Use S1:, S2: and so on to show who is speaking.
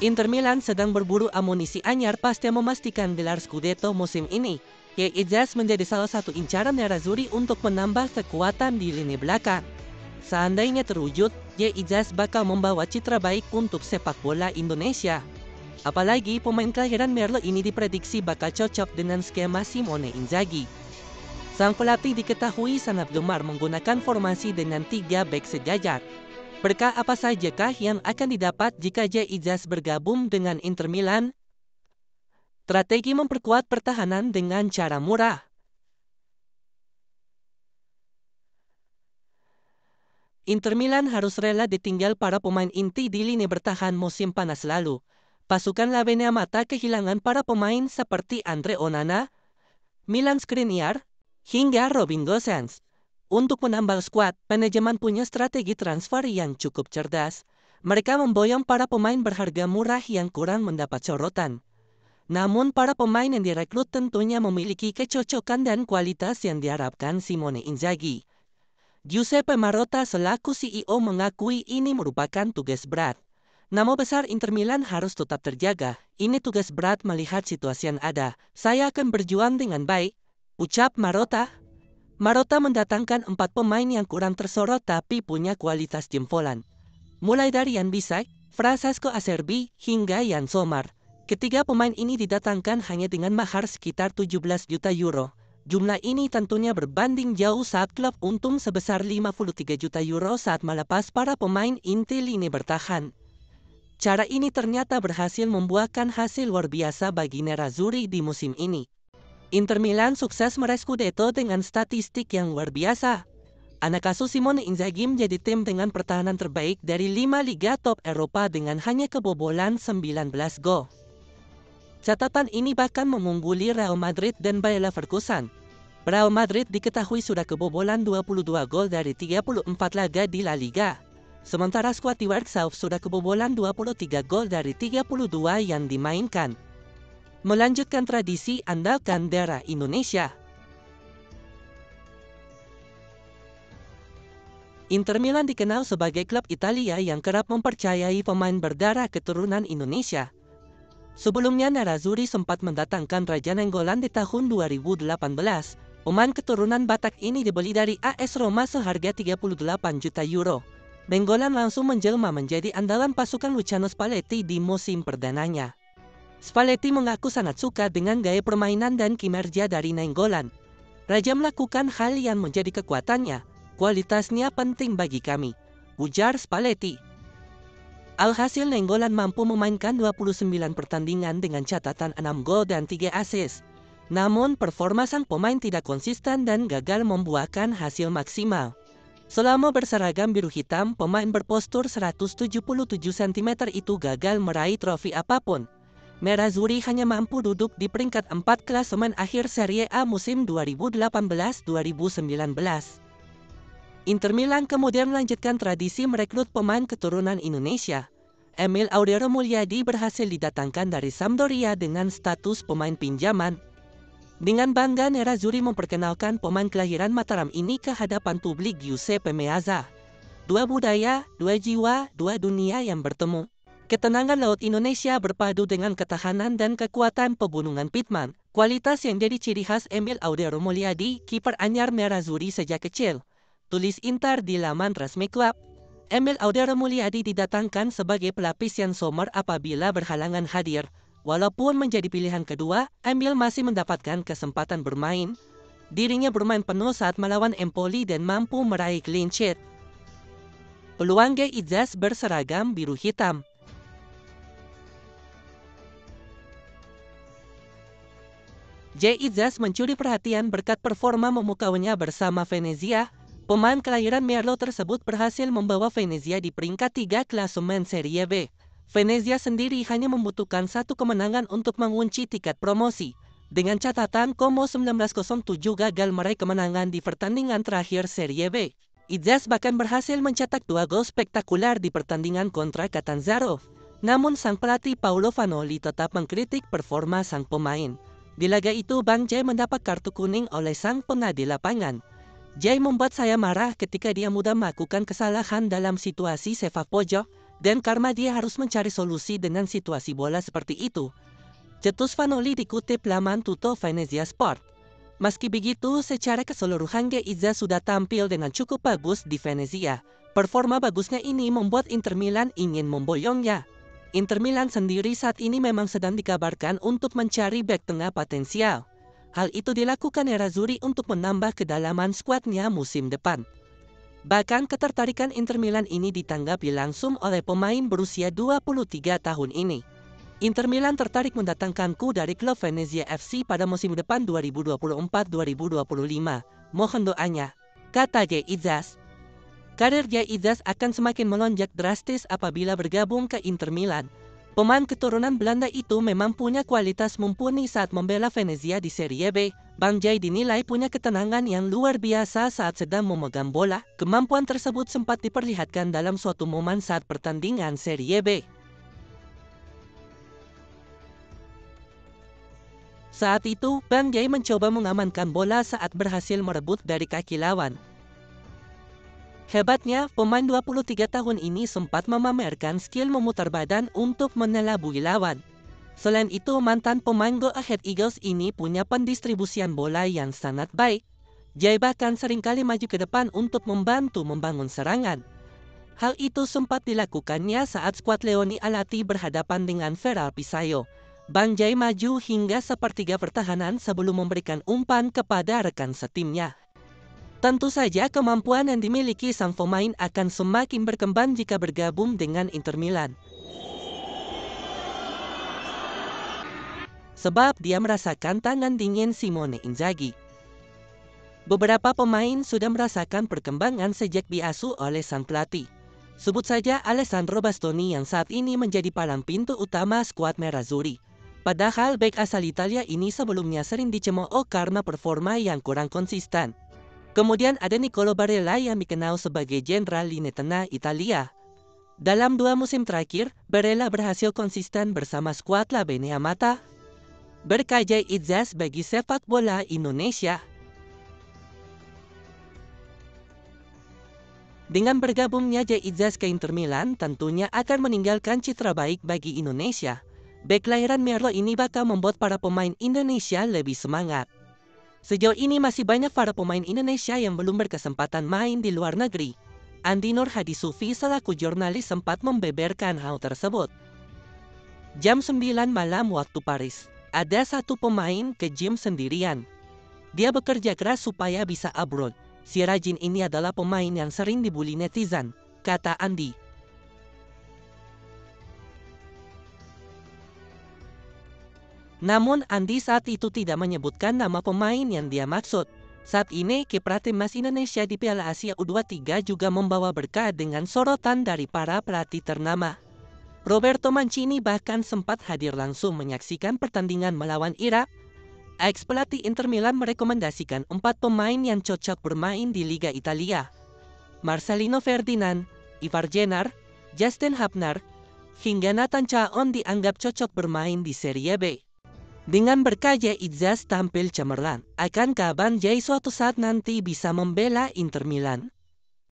S1: Inter Milan sedang berburu amunisi anyar pasca memastikan gelar Scudetto musim ini. Izas menjadi salah satu incaran Nerazzurri untuk menambah kekuatan di lini belakang. Seandainya terwujud, Izas bakal membawa citra baik untuk sepak bola Indonesia. Apalagi pemain kelahiran Merlo ini diprediksi bakal cocok dengan skema Simone Inzaghi. Sang pelatih diketahui sangat gemar menggunakan formasi dengan 3 bek sejajar. Berkah apa sajakah yang akan didapat jika Izas bergabung dengan Inter Milan? Strategi memperkuat pertahanan dengan cara murah. Inter Milan harus rela ditinggal para pemain inti di lini bertahan musim panas lalu. Pasukan Lavenea Mata kehilangan para pemain seperti Andre Onana, Milan Skriniar, hingga Robin Gosens. Untuk menambal skuad, manajemen punya strategi transfer yang cukup cerdas. Mereka memboyong para pemain berharga murah yang kurang mendapat sorotan. Namun para pemain yang direkrut tentunya memiliki kecocokan dan kualitas yang diharapkan Simone Inzaghi. Giuseppe Marotta selaku CEO mengakui ini merupakan tugas berat. Nama besar Inter Milan harus tetap terjaga. Ini tugas berat melihat situasi yang ada. Saya akan berjuang dengan baik, ucap Marotta. Marotta mendatangkan 4 pemain yang kurang tersorot tapi punya kualitas jempolan. Mulai dari Jan Bissek, Francesco Acerbi, hingga Jan Sommer. Ketiga pemain ini didatangkan hanya dengan mahar sekitar 17 juta euro. Jumlah ini tentunya berbanding jauh saat klub untung sebesar 53 juta euro saat melepas para pemain inti lini bertahan. Cara ini ternyata berhasil membuahkan hasil luar biasa bagi Nerazzurri di musim ini. Inter Milan sukses meraih Scudetto dengan statistik yang luar biasa. Anak asuh Simone Inzaghi menjadi tim dengan pertahanan terbaik dari 5 liga top Eropa dengan hanya kebobolan 19 gol. Catatan ini bahkan mengungguli Real Madrid dan Bayer Leverkusen. Real Madrid diketahui sudah kebobolan 22 gol dari 34 laga di La Liga. Sementara skuad di Warsaw sudah kebobolan 23 gol dari 32 yang dimainkan. Melanjutkan tradisi andalkan daerah Indonesia. Inter Milan dikenal sebagai klub Italia yang kerap mempercayai pemain berdarah keturunan Indonesia. Sebelumnya Nerazzurri sempat mendatangkan Raja Nainggolan di tahun 2018. Pemain keturunan Batak ini dibeli dari AS Roma seharga 38 juta euro. Nainggolan langsung menjelma menjadi andalan pasukan Luciano Spalletti di musim perdananya. Spalletti mengaku sangat suka dengan gaya permainan dan kinerja dari Nainggolan. Raja melakukan hal yang menjadi kekuatannya. Kualitasnya penting bagi kami, ujar Spalletti. Alhasil Nainggolan mampu memainkan 29 pertandingan dengan catatan 6 gol dan 3 assist. Namun performa sang pemain tidak konsisten dan gagal membuahkan hasil maksimal. Selama berseragam biru hitam, pemain berpostur 177 cm itu gagal meraih trofi apapun. Nerazzurri hanya mampu duduk di peringkat 4 klasemen akhir Serie A musim 2018-2019. Inter Milan kemudian melanjutkan tradisi merekrut pemain keturunan Indonesia. Emil Audero Mulyadi berhasil didatangkan dari Sampdoria dengan status pemain pinjaman. Dengan bangga Nerazzurri memperkenalkan pemain kelahiran Mataram ini ke hadapan publik Giuseppe Meazza. 2 budaya, 2 jiwa, 2 dunia yang bertemu. Ketenangan laut Indonesia berpadu dengan ketahanan dan kekuatan pebunungan Pitman, kualitas yang jadi ciri khas Emil Audero Mulyadi, kiper anyar Nerazzurri sejak kecil. Tulis Inter di laman resmi klub. Emil Audero Mulyadi didatangkan sebagai pelapis Jan Sommer apabila berhalangan hadir. Walaupun menjadi pilihan kedua, Emil masih mendapatkan kesempatan bermain. Dirinya bermain penuh saat melawan Empoli dan mampu meraih clean sheet. Peluang Izas berseragam biru hitam. Izas mencuri perhatian berkat performa memukaunya bersama Venezia. Pemain kelahiran Merlo tersebut berhasil membawa Venezia di peringkat 3 klasemen Serie B. Venezia sendiri hanya membutuhkan 1 kemenangan untuk mengunci tiket promosi. Dengan catatan Como 1907 gagal meraih kemenangan di pertandingan terakhir Serie B. Izas bahkan berhasil mencetak 2 gol spektakuler di pertandingan kontra Catanzaro. Namun sang pelatih Paolo Vanoli tetap mengkritik performa sang pemain. Di laga itu Bang Jay mendapat kartu kuning oleh sang pengadil lapangan. Jay membuat saya marah ketika dia mudah melakukan kesalahan dalam situasi sepak pojok. Dan karena dia harus mencari solusi dengan situasi bola seperti itu, cetus Vanoli dikutip laman Tutto Venezia Sport. Meski begitu, secara keseluruhan Geiza sudah tampil dengan cukup bagus di Venezia. Performa bagusnya ini membuat Inter Milan ingin memboyongnya. Inter Milan sendiri saat ini memang sedang dikabarkan untuk mencari bek tengah potensial. Hal itu dilakukan Nerazzurri untuk menambah kedalaman skuadnya musim depan. Bahkan ketertarikan Inter Milan ini ditanggapi langsung oleh pemain berusia 23 tahun ini. Inter Milan tertarik mendatangkanku dari klub Venezia FC pada musim depan 2024-2025. Mohon doanya, kata Geizas. Karir Geizas akan semakin melonjak drastis apabila bergabung ke Inter Milan. Pemain keturunan Belanda itu memang punya kualitas mumpuni saat membela Venezia di Serie B. Bang Jai dinilai punya ketenangan yang luar biasa saat sedang memegang bola. Kemampuan tersebut sempat diperlihatkan dalam suatu momen saat pertandingan Serie B. Saat itu, Bang Jai mencoba mengamankan bola saat berhasil merebut dari kaki lawan. Hebatnya, pemain 23 tahun ini sempat memamerkan skill memutar badan untuk menelabui lawan. Selain itu, mantan pemain Go Ahead Eagles ini punya pendistribusian bola yang sangat baik. Jai bahkan seringkali maju ke depan untuk membantu membangun serangan. Hal itu sempat dilakukannya saat skuad Leoni Alati berhadapan dengan Ferral Pisayo. Bang Jai maju hingga sepertiga pertahanan sebelum memberikan umpan kepada rekan setimnya. Tentu saja kemampuan yang dimiliki sang pemain akan semakin berkembang jika bergabung dengan Inter Milan. Sebab dia merasakan tangan dingin Simone Inzaghi. Beberapa pemain sudah merasakan perkembangan sejak diasuh oleh sang pelatih. Sebut saja Alessandro Bastoni yang saat ini menjadi palang pintu utama skuad Nerazzurri. Padahal bek asal Italia ini sebelumnya sering dicemooh karena performa yang kurang konsisten. Kemudian ada Nicolo Barella yang dikenal sebagai jenderal lini tengah Italia. Dalam 2 musim terakhir, Barella berhasil konsisten bersama skuad La Beneamata. Berkah Geizas bagi sepak bola Indonesia. Dengan bergabungnya Geizas ke Inter Milan, tentunya akan meninggalkan citra baik bagi Indonesia. Bek kelahiran Merlo ini bakal membuat para pemain Indonesia lebih semangat. Sejauh ini masih banyak para pemain Indonesia yang belum berkesempatan main di luar negeri. Andi Nur Hadi Sufi selaku jurnalis sempat membeberkan hal tersebut. Jam 9 malam waktu Paris, ada satu pemain ke gym sendirian. Dia bekerja keras supaya bisa abroad. Si rajin ini adalah pemain yang sering dibully netizen, kata Andi. Namun Andi saat itu tidak menyebutkan nama pemain yang dia maksud. Saat ini kiprah timnas Indonesia di Piala Asia U23 juga membawa berkah dengan sorotan dari para pelatih ternama. Roberto Mancini bahkan sempat hadir langsung menyaksikan pertandingan melawan Irak. Ex-pelatih Inter Milan merekomendasikan 4 pemain yang cocok bermain di Liga Italia. Marcelino Ferdinand, Ivar Jenner, Justin Hapner, hingga Nathan Chaon dianggap cocok bermain di Serie B. Dengan berkah Geizas tampil cemerlang, akankah Bang Jai suatu saat nanti bisa membela Inter Milan?